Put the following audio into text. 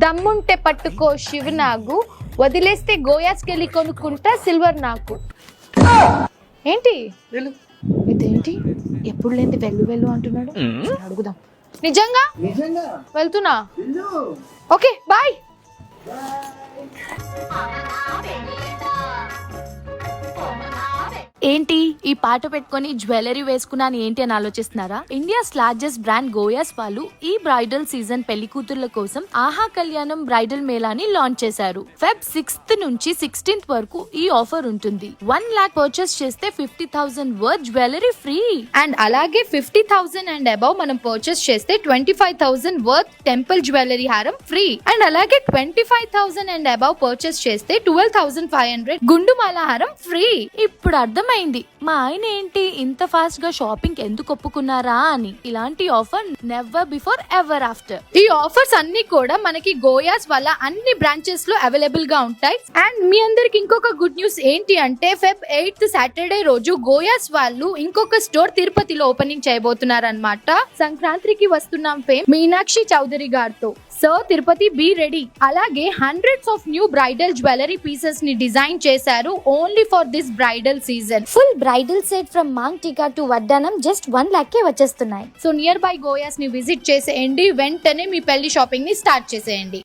దమ్ముంటే పట్టుకో శివనాగు, వదిలేస్తే గోయాస్కెళ్ళి కొనుక్కుంటా సిల్వర్ నాకు. ఏంటి ఇదేంటి ఎప్పుడు లేని వెళ్ళు వెళ్ళు అంటున్నాడు? అడుగుదాం. నిజంగా వెళ్తున్నా. Okay bye. ఏంటి ఈ పాట పెట్టుకొని జ్యువెలరీ వేసుకున్నాను ఏంటి అని ఆలోచిస్తున్నారా? ఇండియాస్ లార్జెస్ట్ బ్రాండ్ గోయాస్ వాళ్ళు ఈ బ్రైడల్ సీజన్ పెళ్లి కూతుర్ల కోసం ఆహా కళ్యాణం బ్రైడల్ మేళాని లాంచ్ చేశారు. ఫెబ్ 6th నుంచి 16th వరకు ఈ ఆఫర్ ఉంటుంది. 1 lakh పర్చేస్ చేస్తే 50,000 వర్త్ జ్యువెలరీ ఫ్రీ. అండ్ అలాగే 50,000 అండ్ అబౌవ్ మనం పర్చేస్ చేస్తే 25,000 వర్త్ టెంపుల్ జ్యువెలరీ హారం ఫ్రీ. అండ్ అలాగే 25,000 అండ్ అబౌవ్ పర్చేస్ చేస్తే 12,500 గుండుమాల హారం ఫ్రీ. ఇప్పుడు అర్థమైంది మా ఆయన ఏంటి ఇంత ఫాస్ట్ గా షాపింగ్ ఎందుకు ఒప్పుకున్నారా అని. ఇలాంటి offer never before ever after. ఈ ఆఫర్స్ అన్ని కూడా మనకి గోయాస్ వల్ల అన్ని బ్రాంచెస్ లో అవైలబుల్ గా ఉంటాయి. అండ్ మీ అందరికి ఇంకొక గుడ్ న్యూస్ ఏంటి అంటే ఫెబ్ 8th సాటర్డే రోజు గోయాస్ వాళ్ళు ఇంకొక స్టోర్ తిరుపతిలో ఓపెనింగ్ చేయబోతున్నారు అన్నమాట. సంక్రాంతికి వస్తున్నాం ఫేమ్ మీనాక్షి చౌదరి గారితో. So Tirupati be ready. అలాగే hundreds of new bridal jewellery pieces ని డిజైన్ చేశారు only for this bridal season. Full bridal set from maang tikka to vaddanam just 1 lakh కే వచ్చేస్తున్నాయి. సో నియర్ బై గోయాస్ ని విజిట్ చేసేయండి. వెంటనే మీ పెళ్లి షాపింగ్ ని స్టార్ట్ చేసేయండి.